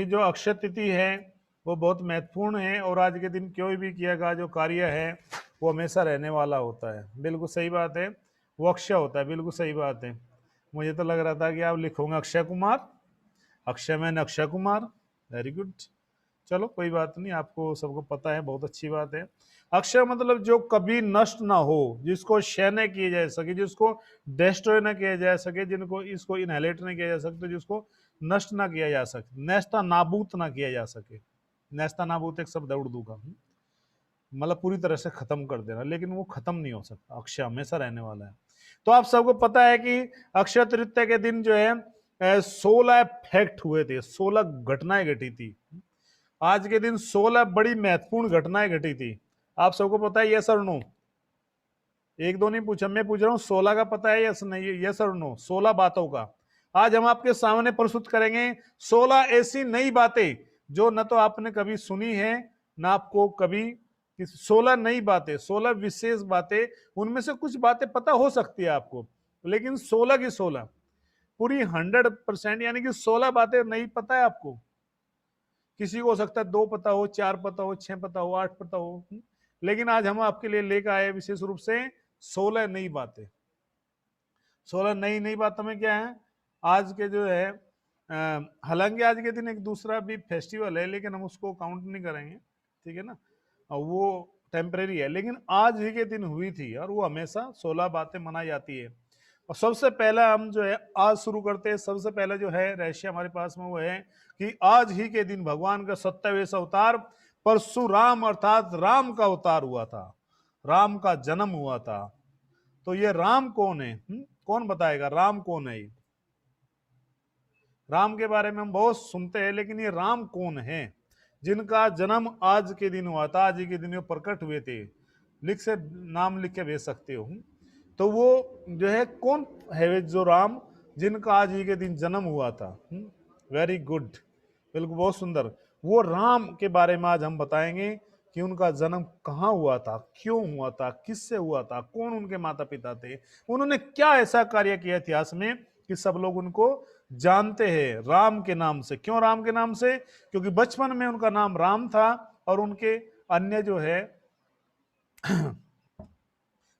जो अक्षय तिथि है वो बहुत महत्वपूर्ण है, और आज के दिन कोई भी किया गया जो कार्य है वो हमेशा रहने वाला होता है। बिल्कुल सही बात है, वो अक्षय होता है, बिल्कुल सही बात है। मुझे तो लग रहा था कि आप लिखोगे Akshay Kumar, Akshay man Akshay Kumar. Very good. चलो कोई बात नहीं, आपको सबको पता है, बहुत अच्छी बात है। अक्षय मतलब जो कभी नष्ट ना हो, जिसको क्षय न किया जा सके, जिसको डिस्ट्रॉय ना किया जा सके, जिनको इसको इनहेलेट नहीं किया जा सकता, जिसको नष्ट ना किया जा सके, नेस्ता नाबूत ना किया जा सके। नेस्ता नाबूत एक शब्द है उर्दू का, मतलब पूरी तरह से खत्म कर देना, लेकिन वो खत्म नहीं हो सकता, अक्षय हमेशा रहने वाला है। तो आप सबको पता है कि अक्षय तृतीया के दिन जो है 16 फैक्ट हुए थे, 16 घटनाएं घटी थी। आज के दिन 16 बड़ी महत्वपूर्ण घटनाएं घटी थी। आप सबको पता है, यस और नो? एक दो नहीं पूछा, मैं पूछ रहा हूं 16 का पता है यस नहीं? यस और नो? 16 बातों का आज हम आपके सामने प्रस्तुत करेंगे। 16 ऐसी नई बातें जो न तो आपने कभी सुनी है, ना आपको कभी। 16 नई बातें, 16 विशेष बातें, उनमें से कुछ बातें पता हो सकती है आपको, लेकिन 16 की 16 पूरी 100%, यानी कि 16 बातें नहीं पता है आपको। किसी को हो सकता है 2 पता हो, 4 पता हो, 6 पता हो, 8 पता हो, लेकिन आज हम आपके लिए लेकर आए विशेष रूप से 16 नई बातें। 16 नई नई बातों में क्या है आज के जो है, हालांकि आज के दिन एक दूसरा भी फेस्टिवल है, लेकिन हम उसको काउंट नहीं करेंगे, ठीक है ना, और वो टेम्परेरी है, लेकिन आज ही के दिन हुई थी, और वो हमेशा 16 बातें मनाई जाती है। और सबसे पहला हम जो है आज शुरू करते हैं। सबसे पहले जो है रहस्य हमारे पास में वो है कि आज ही के दिन भगवान का 27वां अवतार परशुराम अर्थात राम का अवतार हुआ था, राम का जन्म हुआ था। तो ये राम कौन है? कौन बताएगा राम कौन है? राम के बारे में हम बहुत सुनते हैं, लेकिन ये राम कौन है जिनका जन्म आज के दिन हुआ था, आज ही के दिन वो प्रकट हुए थे? नाम लिख के भेज सकते हो। तो वो जो है कौन है जो राम जिनका आज ही के दिन जन्म हुआ था? वेरी गुड, बिल्कुल बहुत सुंदर। वो राम के बारे में आज हम बताएंगे कि उनका जन्म कहाँ हुआ था, क्यों हुआ था, किससे हुआ था, कौन उनके माता पिता थे, उन्होंने क्या ऐसा कार्य किया इतिहास में कि सब लोग उनको जानते हैं राम के नाम से। क्यों राम के नाम से? क्योंकि बचपन में उनका नाम राम था, और उनके अन्य जो है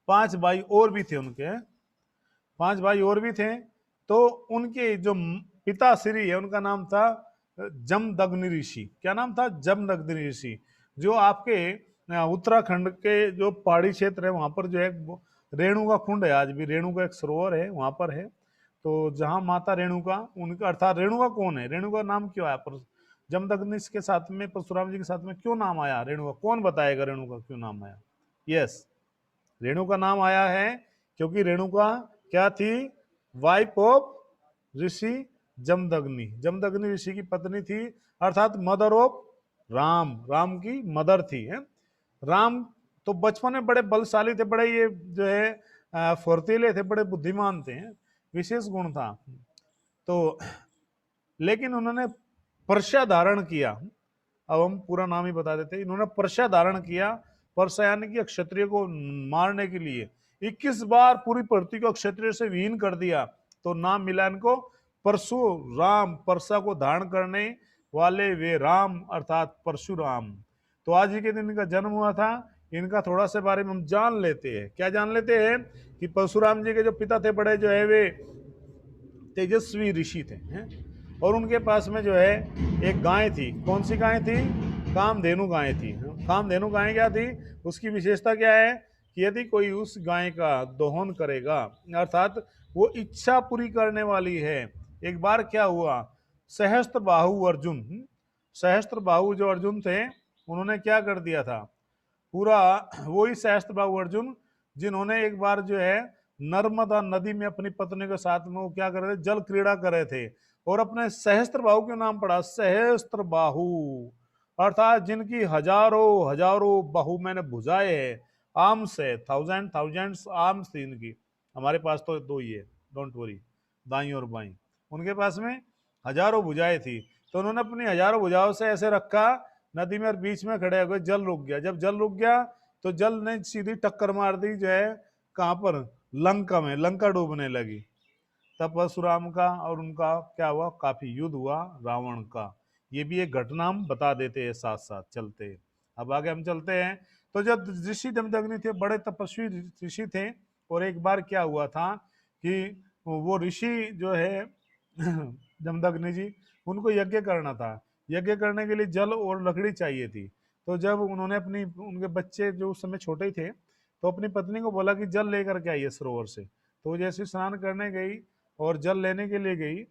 5 भाई और भी थे, उनके 5 भाई और भी थे। तो उनके जो पिता श्री है उनका नाम था जमदग्नि ऋषि। क्या नाम था? जमदग्नि ऋषि। जो आपके उत्तराखंड के जो पहाड़ी क्षेत्र है वहां पर जो है रेणु का कुंड है, आज भी रेणु का एक सरोवर है वहां पर है। तो जहां माता रेणुका, उनका अर्थात रेणुका कौन है, रेणुका नाम क्यों आया पर जमदग्नि के साथ में, परशुराम जी के साथ में क्यों नाम आया रेणुका? कौन बताएगा रेणुका क्यों नाम आया? यस, रेणुका नाम आया है क्योंकि रेणुका क्या थी? वाइफ ऑफ ऋषि जमदग्नि। जमदग्नि ऋषि की पत्नी थी, अर्थात मदर ऑफ राम, राम की मदर थी है? राम तो बचपन में बड़े बलशाली थे, बड़े ये जो है फुर्तीले थे, बड़े बुद्धिमान थे, विशेष गुण था। तो लेकिन उन्होंने परशा धारण किया। अब हम पूरा नाम ही बता देते, इन्होंने परशा धारण किया। परशा यानी कि क्षत्रिय को मारने के लिए 21 बार पूरी पृथ्वी को क्षत्रिय से विहीन कर दिया, तो नाम मिला इनको परशुराम। परशा को धारण करने वाले वे राम अर्थात परशुराम। तो आज ही के दिन इनका जन्म हुआ था। इनका थोड़ा से बारे में हम जान लेते हैं। क्या जान लेते हैं? कि परशुराम जी के जो पिता थे बड़े जो है वे तेजस्वी ऋषि थे हैं? और उनके पास में जो है एक गाय थी। कौन सी गाय थी? कामधेनु गाय थी। कामधेनु गाय क्या थी? उसकी विशेषता क्या है कि यदि कोई उस गाय का दोहन करेगा, अर्थात वो इच्छा पूरी करने वाली है। एक बार क्या हुआ, सहस्त्र बाहु अर्जुन, सहस्त्र बाहु जो अर्जुन थे उन्होंने क्या कर दिया था, पूरा वही सहस्त्र बाहु अर्जुन जिन्होंने एक बार जो है नर्मदा नदी में अपनी पत्नी के साथ में वो क्या कर रहे थे, जल क्रीड़ा कर रहे थे, और अपने सहस्त्र बाहु के नाम पड़ा सहस्त्र बाहु, अर्थात जिनकी हजारों हजारों बाहु मैंने भुजाए है, आर्म्स है, थाउजेंड्स आर्म्स थी इनकी। हमारे पास तो 2 ही है, डोंट वरी, दाई और बाई। उनके पास में हजारों भुजाएं थी। तो उन्होंने अपनी हजारों भुजाओं से ऐसे रखा नदी में, और बीच में खड़े हो गए, जल रुक गया। जब जल रुक गया तो जल ने सीधी टक्कर मार दी जो है कहां पर, लंका में, लंका डूबने लगी। तब परशुराम का और उनका क्या हुआ, काफी युद्ध हुआ रावण का। ये भी एक घटना हम बता देते हैं साथ साथ चलते हैं। अब आगे हम चलते हैं। तो जब ऋषि जमदग्नि थे, बड़े तपस्वी ऋषि थे, और एक बार क्या हुआ था कि वो ऋषि जो है जमदग्नि जी, उनको यज्ञ करना था। यज्ञ करने के लिए जल और लकड़ी चाहिए थी। तो जब उन्होंने उनके बच्चे जो उस समय छोटे ही थे, तो अपनी पत्नी को बोला कि जल लेकर के आइए सरोवर से। तो वो जैसे स्नान करने गई और जल लेने के लिए गई,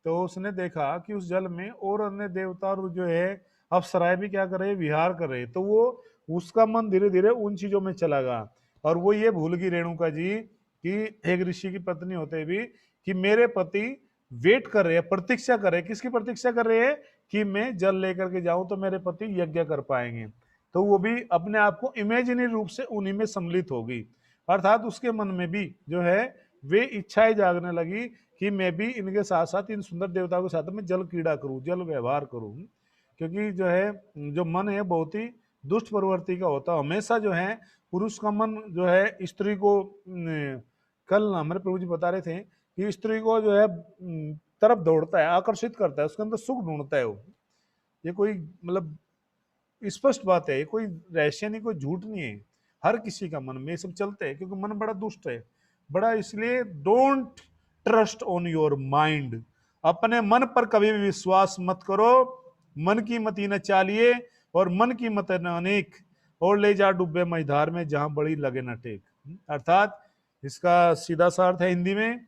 तो उसने देखा कि उस जल में और अन्य देवता और जो है अप्सराएं भी क्या कर रहे, विहार कर रहे। तो वो उसका मन धीरे धीरे उन चीजों में चला गया, और वो ये भूल गई रेणुका जी कि एक ऋषि की पत्नी होते भी, कि मेरे पति वेट कर रहे हैं, प्रतीक्षा कर रहे हैं। किसकी प्रतीक्षा कर रहे हैं? कि मैं जल लेकर के जाऊं तो मेरे पति यज्ञ कर पाएंगे। तो वो भी अपने आप को इमेजिनरी रूप से उन्हीं में सम्मिलित होगी, अर्थात उसके मन में भी जो है वे इच्छाएं जागने लगी कि मैं भी इनके साथ साथ, इन सुंदर देवताओं के साथ में जल क्रीड़ा करूं, जल व्यवहार करूं। क्योंकि जो है, जो मन है बहुत ही दुष्ट प्रवृत्ति का होता है। हमेशा जो है पुरुष का मन जो है स्त्री को कल हमारे प्रभु जी बता रहे थे कि स्त्री को जो है तरफ दौड़ता है, आकर्षित करता है, उसके अंदर सुख ढूंढता है वो। ये कोई मतलब स्पष्ट बात है, ये कोई रहस्य नहीं, कोई झूठ नहीं है। हर किसी का मन में ये सब चलते हैं, क्योंकि मन बड़ा दुष्ट है, बड़ा। इसलिए don't trust on your mind, अपने मन पर कभी भी विश्वास मत करो। मन की मति न चालिए, और मन की मत न अनेक, और ले जा डूबे मझधार में जहां बड़ी लगे न टेक। अर्थात इसका सीधा सा अर्थ है हिंदी में,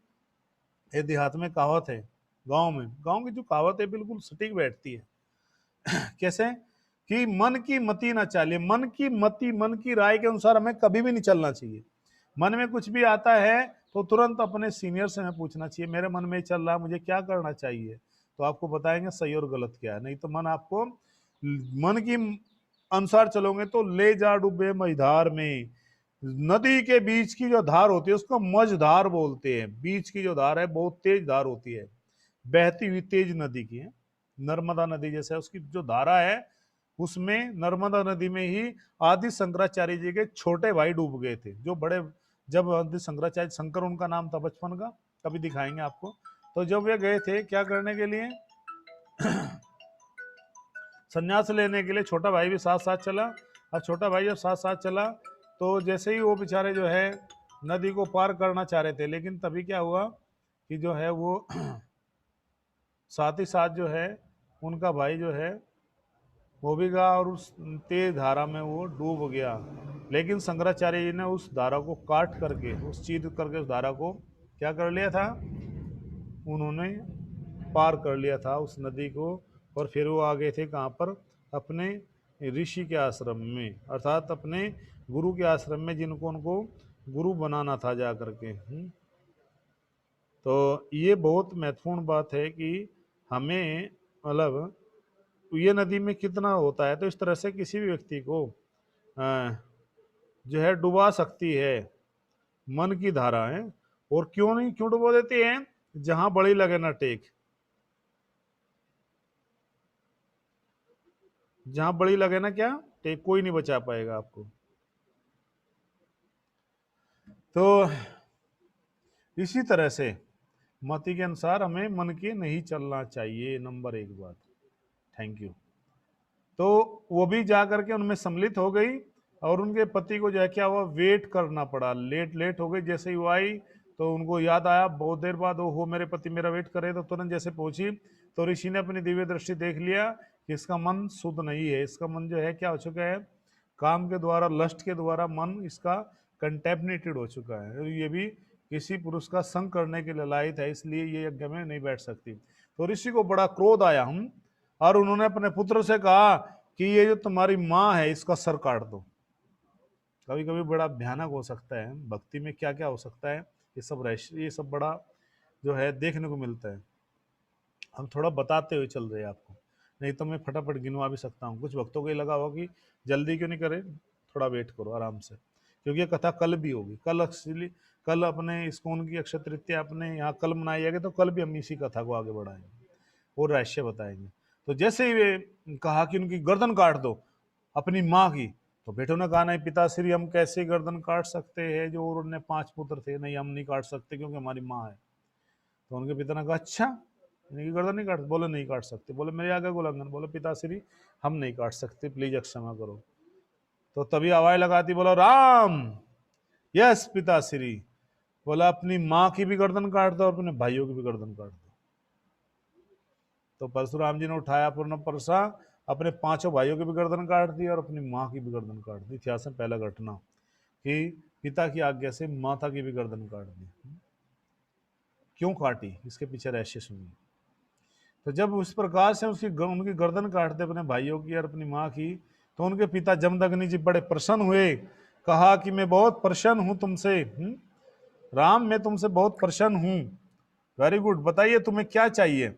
ये देहात में कहावत है, गांव की जो कहावत है बिल्कुल सटीक बैठती है। कैसे? कि मन की मति ना चालिए, मन की मति, मन की राय के अनुसार हमें कभी भी नहीं चलना चाहिए। मन में कुछ भी आता है तो तुरंत अपने सीनियर से हमें पूछना चाहिए, मेरे मन में चल रहा है, मुझे क्या करना चाहिए। तो आपको बताएंगे सही और गलत क्या है। नहीं तो मन आपको, मन की अनुसार चलोगे तो ले जा डूबे मझधार में। नदी के बीच की जो धार होती है उसको मझधार बोलते हैं। बीच की जो धार है बहुत तेज धार होती है, बहती हुई तेज नदी की है। नर्मदा नदी जैसे उसकी जो धारा है, उसमें नर्मदा नदी में ही आदि शंकराचार्य जी के छोटे भाई डूब गए थे। जो बड़े, जब आदि शंकराचार्य, शंकर उनका नाम था बचपन का, कभी दिखाएंगे आपको। तो जब वे गए थे क्या करने के लिए, संन्यास लेने के लिए, छोटा भाई भी साथ साथ चला। और छोटा भाई जब साथ साथ चला, तो जैसे ही वो बेचारे जो है नदी को पार करना चाह रहे थे, लेकिन तभी क्या हुआ कि जो है वो साथ ही साथ जो है उनका भाई जो है वो भी गया और उस तेज धारा में वो डूब गया। लेकिन शंकराचार्य जी ने उस धारा को काट करके, उस चीर करके उस धारा को क्या कर लिया था, उन्होंने पार कर लिया था उस नदी को। और फिर वो आ गए थे कहाँ पर, अपने ऋषि के आश्रम में, अर्थात अपने गुरु के आश्रम में, जिनको उनको गुरु बनाना था जा करके। तो ये बहुत महत्वपूर्ण बात है कि हमें मतलब ये नदी में कितना होता है, तो इस तरह से किसी भी व्यक्ति को जो है डुबा सकती है मन की धाराएं। और क्यों नहीं, क्यों डुबा देती हैं? जहां बड़ी लगे ना टेक, जहां बड़ी लगे ना क्या टेक, कोई नहीं बचा पाएगा आपको। तो इसी तरह से मति के अनुसार हमें मन के नहीं चलना चाहिए, नंबर एक बात। Thank you. तो वो भी जा करके उनमें सम्मिलित हो गई, और उनके पति को जो है क्या हुआ, वेट करना पड़ा, लेट लेट हो गई। जैसे ही वो आई तो उनको याद आया बहुत देर बाद, ओ हो मेरे पति मेरा वेट करे। तो तुरंत जैसे पहुंची तो ऋषि ने अपनी दिव्य दृष्टि देख लिया कि इसका मन शुद्ध नहीं है, इसका मन जो है क्या हो चुका है, काम के द्वारा, लस्ट के द्वारा मन इसका कंटेमिनेटेड हो चुका है, और ये भी किसी पुरुष का संग करने के लिए लायक है, इसलिए ये यज्ञ में नहीं बैठ सकती। तो ऋषि को बड़ा क्रोध आया, और उन्होंने अपने पुत्र से कहा कि ये जो तुम्हारी माँ है इसका सर काट दो। कभी कभी बड़ा भयानक हो सकता है भक्ति में, क्या क्या हो सकता है, ये सब रहस्य, ये सब बड़ा जो है देखने को मिलता है। हम थोड़ा बताते हुए चल रहे हैं आपको, नहीं तो मैं फटाफट गिनवा भी सकता हूँ। कुछ भक्तों को ये लगा होगा कि जल्दी क्यों नहीं करे, थोड़ा वेट करो आराम से, क्योंकि ये कथा कल भी होगी। कल एक्चुअली, कल अपने इस्कॉन की अक्षय तृतीया अपने यहाँ कल मनाई जाएगी, तो कल भी हम इसी कथा को आगे बढ़ाएंगे और रहस्य बताएंगे। तो जैसे ही वे कहा कि उनकी गर्दन काट दो अपनी माँ की, तो बेटों ने कहा नहीं पिताश्री, हम कैसे गर्दन काट सकते हैं, जो उन्होंने 5 पुत्र थे, नहीं हम नहीं काट सकते क्योंकि हमारी माँ है। तो उनके पिता ने कहा अच्छा, इनकी गर्दन नहीं काट, बोले नहीं काट सकते। बोले मेरे आगे उल्लंघन, बोले पिताश्री हम नहीं काट सकते, प्लीज क्षमा करो। तो तभी आवाज लगाती, बोलो राम। यस पिताश्री। बोला अपनी माँ की भी गर्दन काट दो और अपने भाइयों की भी गर्दन काट दो। तो परशुराम जी ने उठाया पूर्ण परसा, अपने पांचों भाइयों की भी गर्दन काट दी और अपनी माँ की भी गर्दन काट दी। इतिहास में पहला घटना कि पिता की आज्ञा से माता की भी गर्दन काट दी। क्यों काटी, इसके पीछे रहस्य सुनिए। तो जब उस प्रकार से उनकी गर्दन काटते अपने भाइयों की और अपनी माँ की, तो उनके पिता जमदग्नि जी बड़े प्रसन्न हुए। कहा कि मैं बहुत प्रसन्न हूं तुमसे, राम मैं तुमसे बहुत प्रसन्न हूं। वेरी गुड, बताइए तुम्हें क्या चाहिए।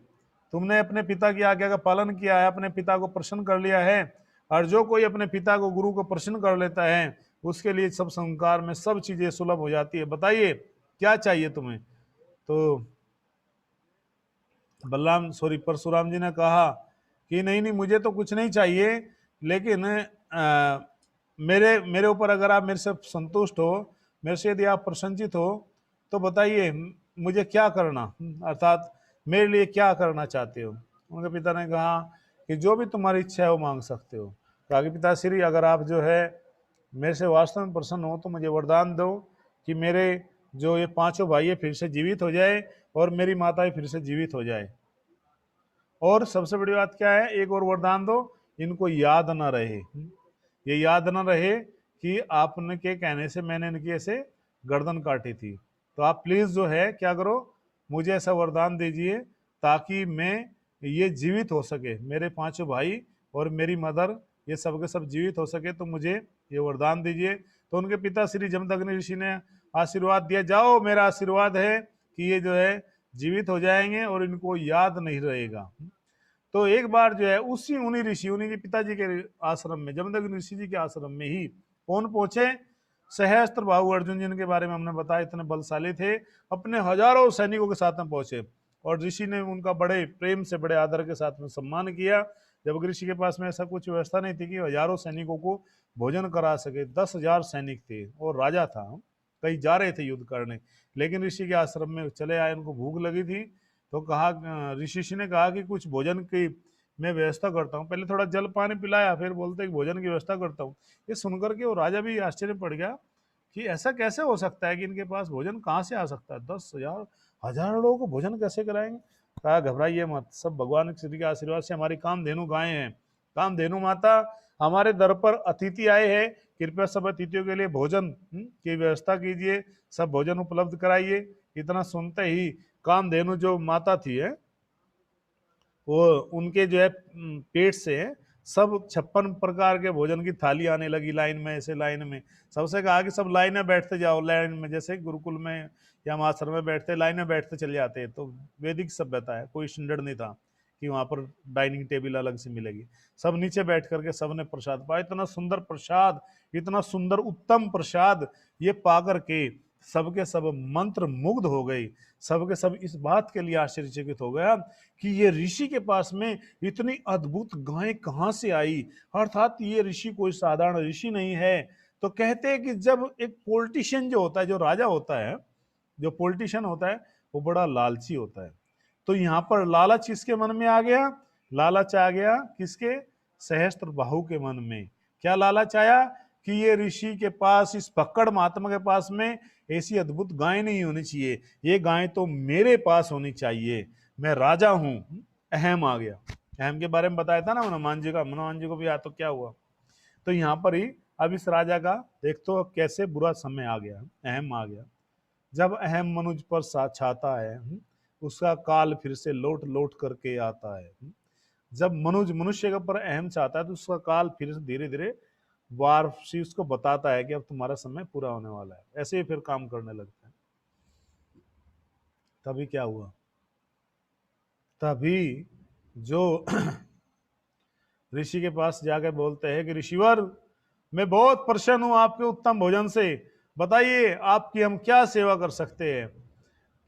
तुमने अपने पिता की आज्ञा का पालन किया है, अपने पिता को प्रसन्न कर लिया है, और जो कोई अपने पिता को, गुरु को प्रसन्न कर लेता है, उसके लिए सब संसार में सब चीजें सुलभ हो जाती है। बताइए क्या चाहिए तुम्हें। तो बलराम सॉरी परशुराम जी ने कहा कि नहीं नहीं मुझे तो कुछ नहीं चाहिए, लेकिन मेरे मेरे ऊपर अगर आप मेरे से संतुष्ट हो, मेरे से यदि आप प्रसन्नचित हो, तो बताइए मुझे क्या करना, अर्थात मेरे लिए क्या करना चाहते हो। उनके पिता ने कहा कि जो भी तुम्हारी इच्छा है वो मांग सकते हो। कहा कि पिताश्री अगर आप जो है मेरे से वास्तव में प्रसन्न हो तो मुझे वरदान दो कि मेरे जो ये पांचों भाई है फिर से जीवित हो जाए और मेरी माता फिर से जीवित हो जाए। और सबसे बड़ी बात क्या है, एक और वरदान दो, इनको याद ना रहे, ये याद ना रहे कि आपने के कहने से मैंने इनकी ऐसे गर्दन काटी थी। तो आप प्लीज जो है क्या करो, मुझे ऐसा वरदान दीजिए ताकि मैं ये जीवित हो सके, मेरे पांचों भाई और मेरी मदर ये सब के सब जीवित हो सके, तो मुझे ये वरदान दीजिए। तो उनके पिता श्री जमदग्नि ऋषि ने आशीर्वाद दिया, जाओ मेरा आशीर्वाद है कि ये जो है जीवित हो जाएंगे और इनको याद नहीं रहेगा। तो एक बार जो है उसी उन्हीं ऋषि, उन्हीं के पिताजी के आश्रम में, जमदग्नि ऋषि जी के आश्रम में ही कौन पहुंचे, सहस्त्र बाहु अर्जुन जिनके बारे में हमने बताया इतने बलशाली थे, अपने हजारों सैनिकों के साथ में पहुंचे। और ऋषि ने उनका बड़े प्रेम से बड़े आदर के साथ में सम्मान किया। जब ऋषि के पास में ऐसा कुछ व्यवस्था नहीं थी कि हजारों सैनिकों को भोजन करा सके, 10,000 सैनिक थे और राजा था, कहीं जा रहे थे युद्ध करने, लेकिन ऋषि के आश्रम में चले आए, उनको भूख लगी थी। तो कहा ऋषि ने कहा कि कुछ भोजन की मैं व्यवस्था करता हूँ। पहले थोड़ा जल पानी पिलाया, फिर बोलते भोजन की व्यवस्था करता हूँ। ये सुनकर के वो राजा भी आश्चर्य पड़ गया कि ऐसा कैसे हो सकता है कि इनके पास भोजन कहाँ से आ सकता है, 10,000 हजारों लोगों को भोजन कैसे कराएंगे। कहा घबराइए मत, सब भगवान श्री के आशीर्वाद से हमारी कामधेनु गायें हैं, कामधेनु माता हमारे दर पर अतिथि आए हैं, कृपया सब अतिथियों के लिए भोजन की व्यवस्था कीजिए, सब भोजन उपलब्ध कराइए। इतना सुनते ही कामधेनु जो माता थी है, वो उनके जो है पेट से सब 56 प्रकार के भोजन की थाली आने लगी लाइन में, ऐसे लाइन में। सबसे कहा कि सब लाइन में बैठते जाओ, लाइन में, जैसे गुरुकुल में या आश्रम में बैठते, लाइन में बैठते चले जाते। तो वैदिक सभ्यता है, कोई स्टैंडर्ड नहीं था कि वहां पर डाइनिंग टेबल अलग से मिलेगी। सब नीचे बैठ करके सबने प्रसाद पाया। इतना सुंदर प्रसाद, इतना सुंदर उत्तम प्रसाद ये पा करके सबके सब मंत्र मुग्ध हो गई। सबके सब इस बात के लिए आश्चर्यचकित हो गया कि ये ऋषि के पास में इतनी अद्भुत गायें कहां से आई, अर्थात ये ऋषि कोई साधारण ऋषि नहीं है। तो कहते हैं कि जब एक पॉलिटिशियन जो होता है, जो राजा होता है, जो पॉलिटिशियन होता है, वो बड़ा लालची होता है। तो यहां पर लालच किसके मन में आ गया, लालच आ गया किसके, सहस्त्र बाहु के मन में। क्या लालच आया कि ये ऋषि के पास, इस पक्कड़ महात्मा के पास में ऐसी अद्भुत गाय नहीं होनी चाहिए, ये गाय तो मेरे पास होनी चाहिए, मैं राजा हूं। अहम आ गया। अहम के बारे में बताया था ना हनुमान जी का, हनुमान जी को भी तो क्या हुआ। तो यहाँ पर ही अब इस राजा का देख तो कैसे बुरा समय आ गया, अहम आ गया। जब अहम मनुज पर छाता है, उसका काल फिर से लौट लौट करके आता है। जब मनुज मनुष्य के ऊपर अहम चाहता है तो उसका काल फिर से धीरे धीरे वारसी उसको बताता है कि अब तुम्हारा समय पूरा होने वाला है। ऐसे ही फिर काम करने लगता है। तभी क्या हुआ, तभी जो ऋषि के पास जाकर बोलते हैं कि ऋषिवर मैं बहुत प्रसन्न हूं आपके उत्तम भोजन से, बताइए आपकी हम क्या सेवा कर सकते हैं।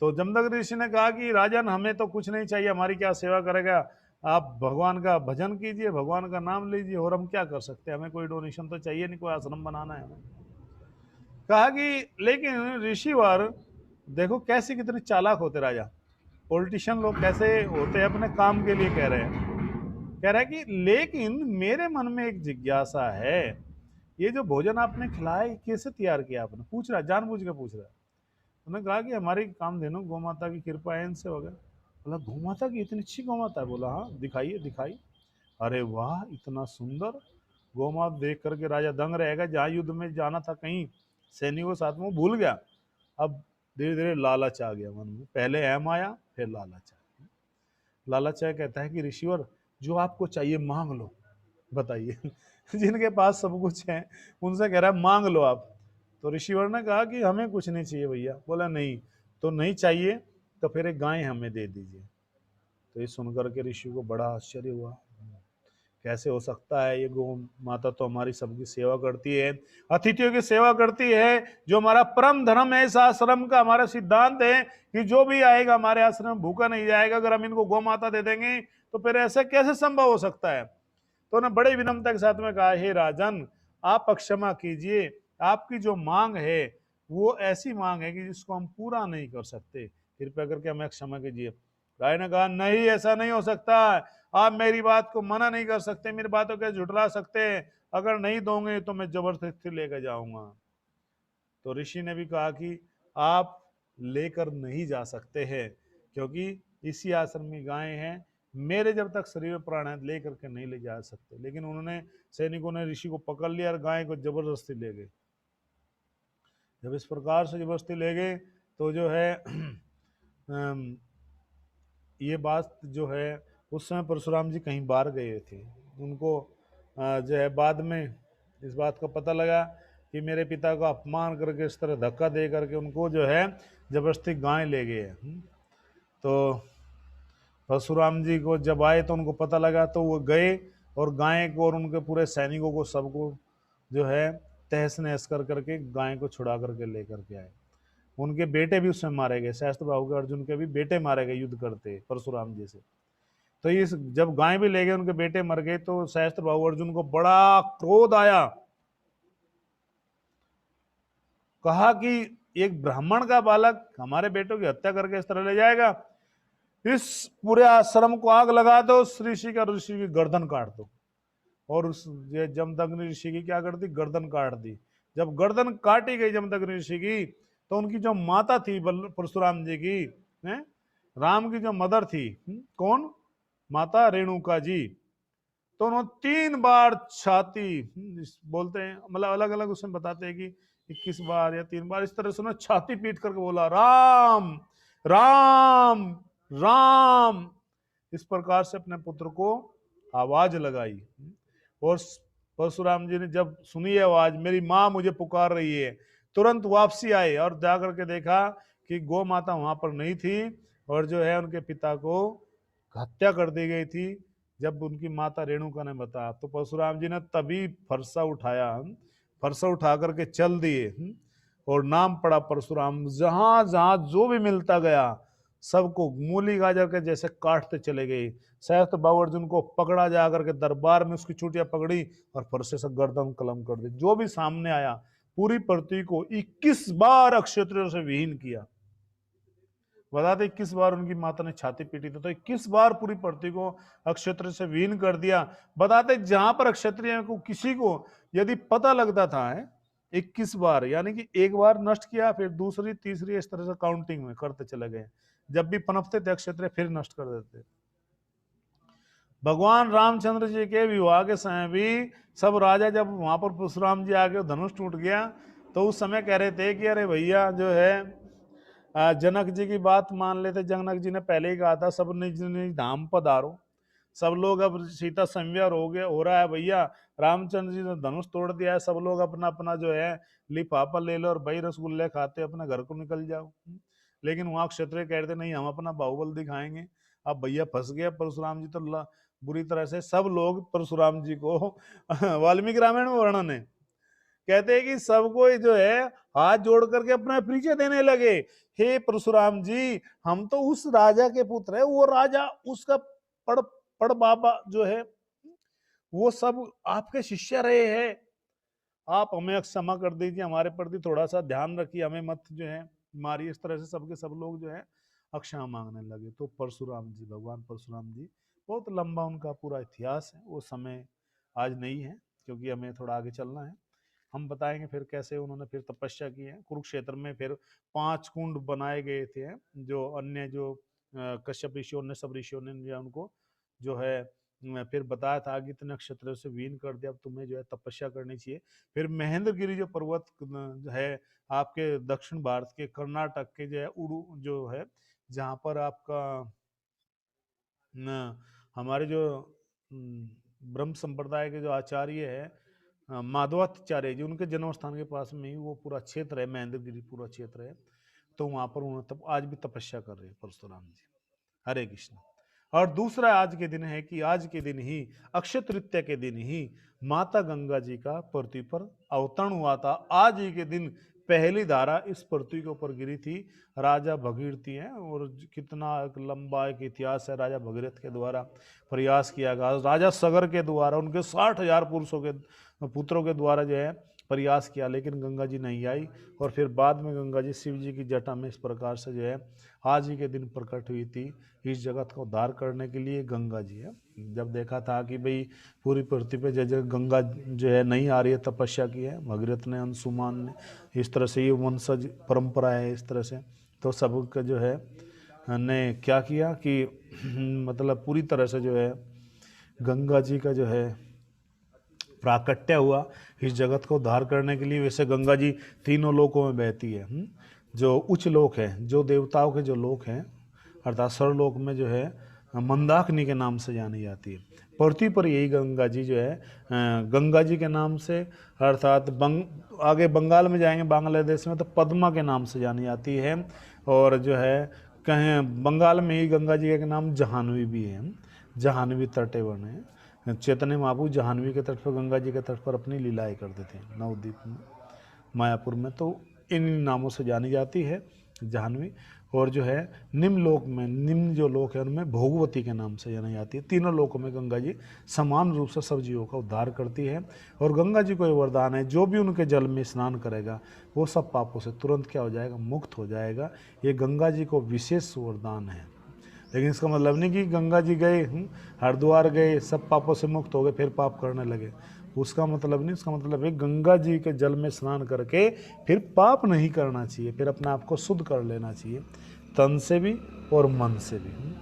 तो जमदग्नि ऋषि ने कहा कि राजन हमें तो कुछ नहीं चाहिए, हमारी क्या सेवा करेगा, आप भगवान का भजन कीजिए, भगवान का नाम लीजिए, और हम क्या कर सकते हैं, हमें कोई डोनेशन तो चाहिए नहीं, कोई आश्रम बनाना है हमें। कहा कि लेकिन ऋषिवर देखो कैसे कितने चालाक होते राजा, पॉलिटिशियन लोग कैसे होते हैं, अपने काम के लिए कह रहे हैं। कह रहा है कि लेकिन मेरे मन में एक जिज्ञासा है, ये जो भोजन आपने खिलाया ये कैसे तैयार किया आपने? पूछ रहा है, जानबूझ के पूछ रहा है। उन्होंने कहा कि हमारी कामधेनु गौ माता की कृपा है, इनसे हो गया। बोला गौ माता की इतनी अच्छी गौ माता है? बोला हाँ, दिखाइए दिखाइए। अरे वाह, इतना सुंदर गौ माता देख करके राजा दंग रहेगा। जहाँ युद्ध में जाना था कहीं सैनिकों के साथ में, वो भूल गया। अब धीरे धीरे लालच आ गया मन में, पहले अहम आया फिर लालच आया। लालच आया, कहता है कि ऋषिवर जो आपको चाहिए मांग लो, बताइए। जिनके पास सब कुछ है उनसे कह रहा है मांग लो आप। तो ऋषिवर ने कहा कि हमें कुछ नहीं चाहिए भैया। बोला नहीं, तो नहीं चाहिए तो फिर एक गाय हमें दे दीजिए। तो ये सुनकर के ऋषि को बड़ा आश्चर्य हुआ, कैसे हो सकता है, ये गौ माता तो हमारी सबकी सेवा करती है, अतिथियों की सेवा करती है, जो हमारा परम धर्म है, इस आश्रम का हमारा सिद्धांत है कि जो भी आएगा हमारे आश्रम में भूखा नहीं जाएगा। अगर हम इनको गौ माता दे देंगे तो फिर ऐसा कैसे संभव हो सकता है? तो उन्होंने बड़े विनम्रता के साथ में कहा, हे राजन, आप क्षमा कीजिए, आपकी जो मांग है वो ऐसी मांग है कि जिसको हम पूरा नहीं कर सकते, कृपया करके हमें क्षमा कीजिए। राय ने कहा, नहीं, ऐसा नहीं हो सकता, आप मेरी बात को मना नहीं कर सकते, मेरी बातों को झुठला सकते हैं, अगर नहीं दोगे तो मैं जबरदस्ती लेकर जाऊंगा। तो ऋषि ने भी कहा कि आप लेकर नहीं जा सकते हैं, क्योंकि इसी आश्रम में गायें हैं, मेरे जब तक शरीर में प्राण है लेकर के नहीं ले जा सकते। लेकिन उन्होंने, सैनिकों ने ऋषि को पकड़ लिया और गाय को जबरदस्ती ले गए। जब इस प्रकार से जबरदस्ती ले गए तो जो है ये बात जो है, उस समय परशुराम जी कहीं बाहर गए थे। उनको जो है बाद में इस बात का पता लगा कि मेरे पिता का अपमान करके, इस तरह धक्का दे करके उनको जो है जबरदस्ती गाय ले गए। तो परशुराम जी को जब आए तो उनको पता लगा, तो वो गए और गाय को और उनके पूरे सैनिकों को सबको जो है तहस नहस कर करके गाय को छुड़ा करके लेकर के आए। उनके बेटे भी उसमें मारे गए, सहस्त्र बाहु के अर्जुन के भी बेटे मारे गए युद्ध करते परशुराम जी से। तो इस जब गाय भी ले गए, उनके बेटे मर गए, तो सहस्त्र बाहु अर्जुन को बड़ा क्रोध आया। कहा कि एक ब्राह्मण का बालक हमारे बेटों की हत्या करके इस तरह ले जाएगा, इस पूरे आश्रम को आग लगा दो, उस ऋषि की गर्दन काट दो। और उस जमदग्नि ऋषि की क्या कर दी, गर्दन काट दी। जब गर्दन काटी गई जमदग्नि ऋषि की, तो उनकी जो माता थी परशुराम जी की, राम की जो मदर थी, कौन, माता रेणुका जी, तो उन्होंने 3 बार छाती, बोलते हैं मतलब अलग अलग उसमें बताते हैं कि 21 बार या 3 बार, इस तरह से उन्होंने छाती पीट करके बोला, राम राम राम, इस प्रकार से अपने पुत्र को आवाज लगाई। और परशुराम जी ने जब सुनी आवाज, मेरी माँ मुझे पुकार रही है, तुरंत वापसी आए और जाकर के देखा कि गौ माता वहां पर नहीं थी, और जो है उनके पिता को हत्या कर दी गई थी। जब उनकी माता रेणुका ने बताया तो परशुराम जी ने तभी फरसा उठाया, फरसा उठा करके चल दिए, और नाम पड़ा परशुराम। जहां जहां जो भी मिलता गया सबको मूली गाजर के जैसे काटते चले गए। सहस्त्र बाहु अर्जुन को पकड़ा जा करके दरबार में उसकी चुटियां पकड़ी और फरसे से गर्दन कलम कर दी। जो भी सामने आया पूरी पृथ्वी को 21 बार अक्षत्रियों से विहीन किया। बताते 21 बार उनकी माता ने छाती पीटी थी, तो 21 बार पूरी पृथ्वी को अक्षत्र से विहीन कर दिया। बताते जहां पर अक्षत्रिय को किसी को यदि पता लगता था 21 बार, यानी कि एक बार नष्ट किया, फिर दूसरी तीसरी, इस तरह से काउंटिंग में करते चले गए। जब भी पनपते थे अक्षत्रिय फिर नष्ट कर देते। भगवान रामचंद्र जी के विवाह के समय भी सब राजा, जब वहां पर परशुराम जी आके धनुष टूट गया, तो उस समय कह रहे थे कि अरे भैया जो है जनक जी की बात मान लेते। जनक जी ने पहले ही कहा था, सब निज निज धाम पधारो। सब लोग अब सीता संव्यार हो गया, हो रहा है भैया, रामचंद्र जी ने धनुष तोड़ दिया है, सब लोग अपना अपना जो है लिफाफा ले लो और भाई रसगुल्ले खाते अपने घर को निकल जाओ। लेकिन वहां क्षत्रिय कहते नहीं, हम अपना बाहुबल दिखाएंगे। अब भैया फंस गया परशुराम जी तो बुरी तरह से। सब लोग परशुराम जी को वाल्मीकि रामायण में वर्णन है, कहते हैं कि सबको जो है हाथ जोड़ करके अपना परिचय देने लगे, हे परशुराम जी, हम तो उस राजा के पुत्र है, वो राजा उसका पड़ पड़ बाबा जो है वो सब आपके शिष्य रहे हैं, आप हमें क्षमा कर दीजिए, हमारे प्रति थोड़ा सा ध्यान रखिए, हमें मत जो है मारिए। इस तरह से सबके सब लोग जो है अक्षय मांगने लगे। तो परशुराम जी, भगवान परशुराम जी, बहुत लंबा उनका पूरा इतिहास है, वो समय आज नहीं है क्योंकि हमें थोड़ा आगे चलना है। हम बताएंगे फिर कैसे उन्होंने फिर तपस्या की है। कुरुक्षेत्र में फिर 5 कुंड बनाए गए थे, जो अन्य जो कश्यप ऋषियों ने, सब ऋषियों ने जो उनको जो है फिर बताया था कि इतने नक्षत्रों से वीन कर दिया, अब तुम्हें जो है तपस्या करनी चाहिए। फिर महेंद्रगिरी जो पर्वत है आपके दक्षिण भारत के कर्नाटक के जो है उड़ू जो है, जहाँ पर आपका न, हमारे जो ब्रह्म संप्रदाय के जो आचार्य है माधवाचार्य जी, उनके जन्म स्थान के पास में ही वो पूरा क्षेत्र है, महेंद्रगिरी पूरा क्षेत्र है। तो वहां पर उन्होंने आज भी तपस्या कर रहे हैं परशुराम जी। हरे कृष्ण। और दूसरा आज के दिन है कि आज के दिन ही, अक्षय तृतीया के दिन ही माता गंगा जी का पृथ्वी पर अवतरण हुआ था। आज ही के दिन पहली धारा इस पृथ्वी के ऊपर गिरी थी, राजा भगीरथी है। और कितना एक लंबा एक इतिहास है, राजा भगीरथ के द्वारा प्रयास किया गया, राजा सगर के द्वारा, उनके 60,000 पुरुषों के पुत्रों के द्वारा जो है प्रयास किया, लेकिन गंगा जी नहीं आई। और फिर बाद में गंगा जी शिव जी की जटा में इस प्रकार से जो है आज ही के दिन प्रकट हुई थी, इस जगत को उद्धार करने के लिए गंगा जी है। जब देखा था कि भाई पूरी पृथ्वी पे जगह गंगा जो है नहीं आ रही है, तपस्या की है भगीरथ ने, अंशुमान ने, इस तरह से ये वंशज परंपरा है इस तरह से। तो सबका जो है ने क्या किया कि मतलब पूरी तरह से जो है गंगा जी का जो है प्राकट्य हुआ इस जगत को उद्धार करने के लिए। वैसे गंगा जी तीनों लोकों में बहती है, जो उच्च लोक है, जो देवताओं के जो लोक हैं, अर्थात सर्वलोक में जो है मंदाकिनी के नाम से जानी जाती है। पृथ्वी पर यही गंगा जी जो है गंगा जी के नाम से, अर्थात आगे बंगाल में जाएंगे, बांग्लादेश में, तो पद्मा के नाम से जानी जाती है। और जो है कहें बंगाल में ही गंगा जी का नाम जहानवी भी है, जहानवी तटे बने हैं। चैतन्य महाप्रभु जहानवी के तट पर, गंगा जी के तट पर अपनी लीलाएं करते थे नवद्वीप में, मायापुर में। तो इन नामों से जानी जाती है जाह्नवी। और जो है निम्न लोक में, निम्न जो लोक है उनमें भोगवती के नाम से जानी जाती है। तीनों लोकों में गंगा जी समान रूप से सब जीवों का उद्धार करती है। और गंगा जी को ये वरदान है, जो भी उनके जल में स्नान करेगा वो सब पापों से तुरंत क्या हो जाएगा, मुक्त हो जाएगा। ये गंगा जी को विशेष वरदान है। लेकिन इसका मतलब नहीं कि गंगा जी गए, हरिद्वार गए, सब पापों से मुक्त हो गए, फिर पाप करने लगे, उसका मतलब नहीं। उसका मतलब है गंगा जी के जल में स्नान करके फिर पाप नहीं करना चाहिए, फिर अपने आप को शुद्ध कर लेना चाहिए, तन से भी और मन से भी।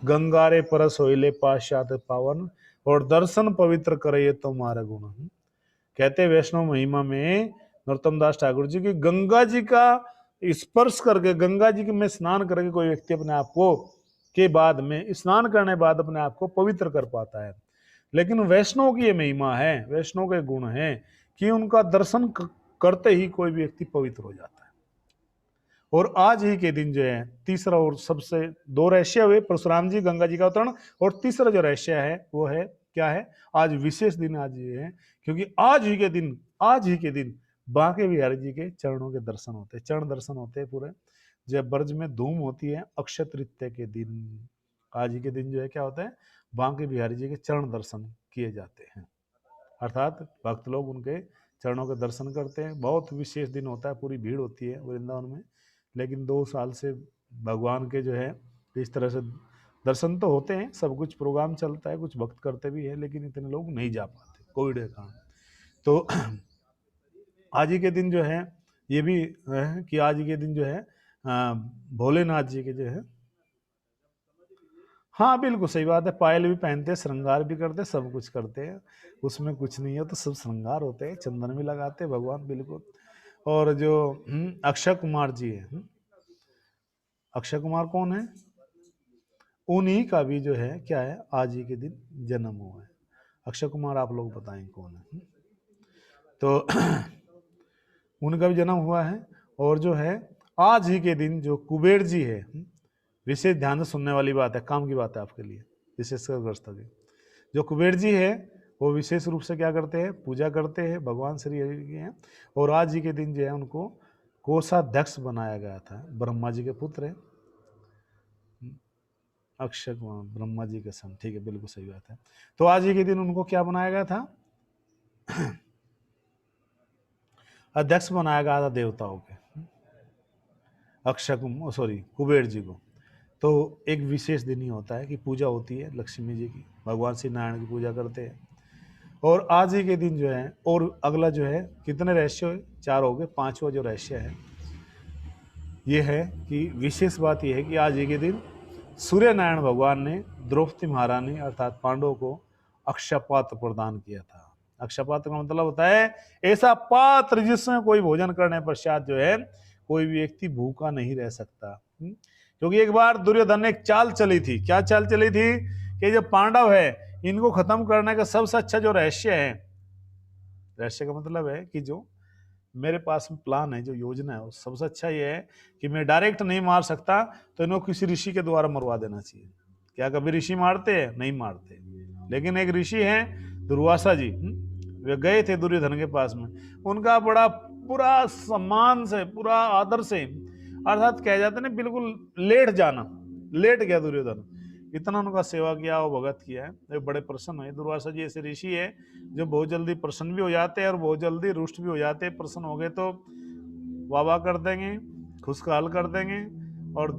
गंगारे परस होइले पाश्चात पावन, और दर्शन पवित्र करे तुम्हारा गुण। कहते वैष्णव महिमा में नरोत्तम दास ठाकुर जी की गंगा जी का स्पर्श करके, गंगा जी के में स्नान करके कोई व्यक्ति अपने आप को के बाद में, स्नान करने बाद अपने आप को पवित्र कर पाता है। लेकिन वैष्णव की ये महिमा है, वैष्णव के गुण है कि उनका दर्शन करते ही कोई भी व्यक्ति पवित्र हो जाता है। और आज ही के दिन जो है तीसरा, और सबसे दो रहस्य हुए, परशुराम जी, गंगा जी का अवतरण, और तीसरा जो रहस्य है वो है क्या है, आज विशेष दिन आज ये है क्योंकि आज ही के दिन, आज ही के दिन बांके बिहारी जी के चरणों के दर्शन होते हैं, चरण दर्शन होते हैं पूरे। जब ब्रज में धूम होती है अक्षय तृतीया के दिन, आज ही के दिन जो है क्या होता है, बांके बिहारी जी के चरण दर्शन किए जाते हैं। अर्थात भक्त लोग उनके चरणों के दर्शन करते हैं। बहुत विशेष दिन होता है, पूरी भीड़ होती है वृंदावन में। लेकिन 2 साल से भगवान के जो है इस तरह से दर्शन तो होते हैं, सब कुछ प्रोग्राम चलता है, कुछ भक्त करते भी हैं, लेकिन इतने लोग नहीं जा पाते कोविड के कारण। तो आज ही के दिन जो है ये भी है कि आज ही के दिन जो है भोलेनाथ जी के जो है, हाँ बिल्कुल सही बात है, पायल भी पहनते हैं, श्रृंगार भी करते हैं, सब कुछ करते हैं, उसमें कुछ नहीं है, तो सब श्रृंगार होते हैं, चंदन भी लगाते हैं भगवान, बिल्कुल। और जो अक्षय कुमार जी है, अक्षय कुमार कौन है, उन्हीं का भी जो है क्या है, आज ही के दिन जन्म हुआ है। अक्षय कुमार आप लोग बताएं कौन है। तो उनका भी जन्म हुआ है। और जो है आज ही के दिन जो कुबेर जी है, विशेष ध्यान से सुनने वाली बात है, काम की बात है आपके लिए, विशेषकर ग्रस्त की। जो कुबेर जी है वो विशेष रूप से क्या करते हैं, पूजा करते हैं, भगवान श्री हरि की हैं। और आज ही के दिन जो है उनको कोषाध्यक्ष बनाया गया था, ब्रह्मा जी के पुत्र है अक्षय कुमार, ब्रह्मा जी के सन, ठीक है, बिल्कुल सही बात है। तो आज ही के दिन उनको क्या बनाया गया था, अध्यक्ष बनाया गया था देवताओं के, अक्षय सॉरी कुबेर जी को। तो एक विशेष दिन ही होता है कि पूजा होती है लक्ष्मी जी की, भगवान श्री नारायण की पूजा करते हैं। और आज ही के दिन जो है, और अगला जो है, कितने रहस्य, 4 हो गए, 5वां जो रहस्य है ये है कि विशेष बात यह है कि आज ही के दिन सूर्य नारायण भगवान ने द्रौपदी महारानी अर्थात पांडवों को अक्षय पात्र प्रदान किया था। अक्षय पात्र का मतलब होता है ऐसा पात्र जिसमें कोई भोजन करने पश्चात जो है कोई भी व्यक्ति भूखा नहीं रह सकता। क्योंकि एक बार दुर्योधन ने एक चाल चली थी। क्या चाल चली थी कि जो पांडव है इनको खत्म करने का सबसे अच्छा जो रहस्य है, रहस्य का मतलब है कि जो मेरे पास में प्लान है, जो योजना है, वो सबसे अच्छा ये है कि मैं डायरेक्ट नहीं मार सकता, तो इनको किसी ऋषि के द्वारा मरवा देना चाहिए। क्या कभी ऋषि मारते हैं? नहीं मारते। लेकिन एक ऋषि हैं दुर्वासा जी, वे गए थे दुर्योधन के पास में, उनका बड़ा पूरा सम्मान से, पूरा आदर से, अर्थात कह जाते ना बिल्कुल लेट जाना, लेट गया दुर्योधन, इतना उनका सेवा किया और भगत किया है, वे बड़े प्रसन्न है। दुर्वासा जी ऐसे ऋषि है जो बहुत जल्दी प्रसन्न भी हो जाते हैं और बहुत जल्दी रुष्ट भी हो जाते हैं। प्रसन्न हो गए तो वाह वाह कर देंगे, खुशहाल कर देंगे, और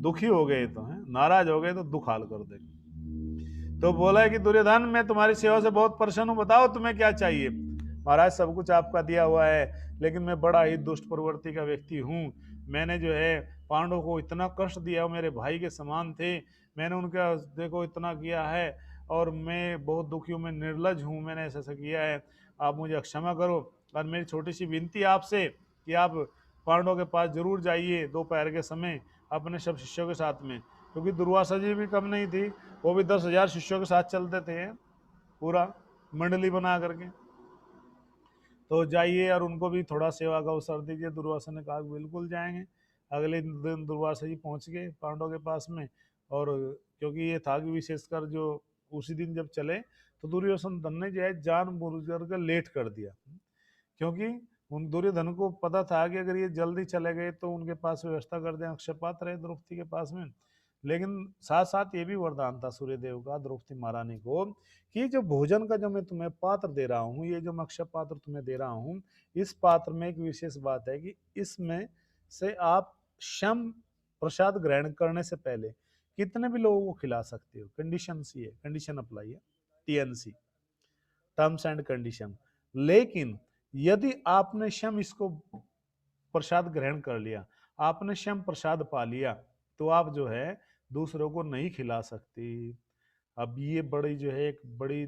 दुखी हो गए तो है, नाराज हो गए तो दुख हाल कर देंगे। तो बोला है कि दुर्योधन मैं तुम्हारी सेवा से बहुत प्रसन्न हूँ, बताओ तुम्हें क्या चाहिए। महाराज सब कुछ आपका दिया हुआ है, लेकिन मैं बड़ा ही दुष्ट प्रवृत्ति का व्यक्ति हूँ। मैंने जो है पांडवों को इतना कष्ट दिया, वो मेरे भाई के समान थे, मैंने उनका देखो इतना किया है, और मैं बहुत दुखी हूँ, मैं निर्लज हूँ, मैंने ऐसा ऐसा किया है, आप मुझे क्षमा करो। और मेरी छोटी सी विनती आपसे कि आप पांडवों के पास जरूर जाइए दोपहर के समय अपने सब शिष्यों के साथ में, क्योंकि दुर्वासा जी भी कम नहीं थी, वो भी 10,000 शिष्यों के साथ चलते थे, पूरा मंडली बना करके। तो जाइए और उनको भी थोड़ा सेवा का अवसर दीजिए। दुर्वासा ने कहा बिल्कुल जाएंगे। अगले दिन दुर्वासा जी पहुंच गए पांडवों के पास में, और क्योंकि ये था कि विशेषकर जो उसी दिन जब चले तो दुर्योधन ने जो है जानबूझ कर लेट कर दिया, क्योंकि उन दुर्योधन को पता था कि अगर ये जल्दी चले गए तो उनके पास व्यवस्था कर दें अक्षय पात्र है द्रौपदी के पास में। लेकिन साथ साथ ये भी वरदान था सूर्यदेव का द्रौपदी महारानी को कि जो भोजन का जो मैं तुम्हें पात्र दे रहा हूँ, ये जो मैं अक्षय पात्र तुम्हें दे रहा हूँ, इस पात्र में एक विशेष बात है कि इसमें से आप शम प्रसाद ग्रहण करने से पहले कितने भी लोगों को खिला सकते हो। कंडीशन सी है, कंडीशन अप्लाई है, TNC, टर्म्स एंड कंडीशन। लेकिन यदि आपने शम इसको प्रसाद ग्रहण कर लिया, आपने शम प्रसाद पा लिया, तो आप जो है दूसरों को नहीं खिला सकती। अब ये बड़ी जो है एक बड़ी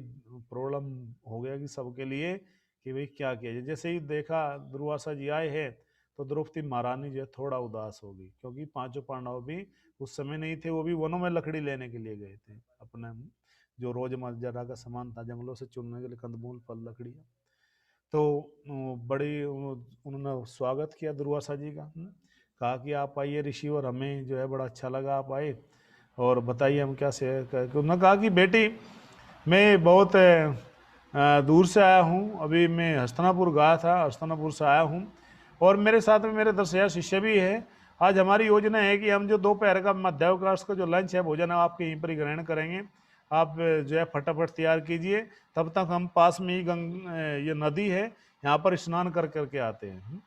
प्रॉब्लम हो गया कि सबके लिए कि भाई क्या किया जाए। जैसे ही देखा दुर्वासा जी आए हैं तो द्रौपदी महारानी जो है थोड़ा उदास हो गई, क्योंकि 5 पांडव भी उस समय नहीं थे, वो भी वनों में लकड़ी लेने के लिए गए थे, अपने जो रोजमर्रा का सामान था जंगलों से चुनने के लिए, कंदमूल फल लकड़ियाँ। तो बड़ी उन्होंने स्वागत किया दुर्वासा जी का, कहा कि आप आइए ऋषि, और हमें जो है बड़ा अच्छा लगा आप आए, और बताइए हम क्या से। उन्होंने कहा कि बेटी मैं बहुत दूर से आया हूँ, अभी मैं हस्तिनापुर गया था, हस्तिनापुर से आया हूँ, और मेरे साथ में मेरे 10,000 शिष्य भी है। आज हमारी योजना है कि हम जो दोपहर का मध्यावकाश का जो लंच है, भोजन है, आपके यहीं पर ही ग्रहण करेंगे। आप जो है फटाफट तैयार कीजिए, तब तक हम पास में ही ये नदी है, यहाँ पर स्नान कर करके आते हैं।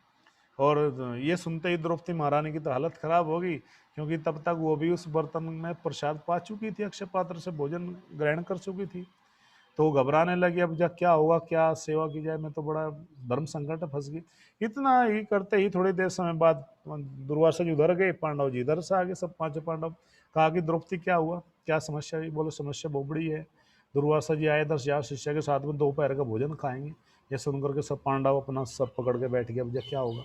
और ये सुनते ही द्रौपदी महारानी की तो हालत खराब होगी, क्योंकि तब तक वो भी उस बर्तन में प्रसाद पा चुकी थी, अक्षय पात्र से भोजन ग्रहण कर चुकी थी। तो घबराने लगी, अब जब क्या होगा, क्या सेवा की जाए, मैं तो बड़ा धर्म संकट फंस गई। इतना ही करते ही थोड़ी देर समय बाद दुर्वासा जी उधर गए, पांडव जी इधर से आ गए, सब 5 पांडव। कहा कि द्रौपदी क्या हुआ, क्या समस्या हुई? बोलो समस्या बहुत बड़ी है, दुर्वासा जी आए 10,000 शिष्य के साथ में दोपहर का भोजन खाएंगे। ये सुनकर के सब पांडव अपना सब पकड़ के बैठ गए, अब क्या होगा।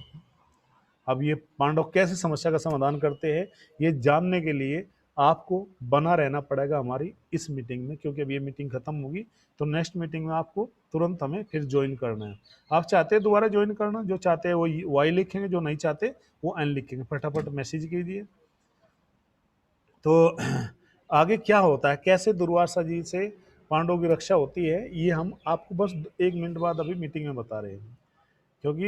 अब ये पांडव कैसे समस्या का समाधान करते हैं, ये जानने के लिए आपको बना रहना पड़ेगा हमारी इस मीटिंग में, क्योंकि अब ये मीटिंग खत्म होगी तो नेक्स्ट मीटिंग में आपको तुरंत हमें फिर ज्वाइन करना है। आप चाहते हैं दोबारा ज्वाइन करना, जो चाहते हैं वो वाई लिखेंगे, जो नहीं चाहते वो एन लिखेंगे। फटाफट मैसेज कीजिए। तो आगे क्या होता है, कैसे दुर्वासा जी से पांडवों की रक्षा होती है, ये हम आपको बस 1 मिनट बाद अभी मीटिंग में बता रहे हैं, क्योंकि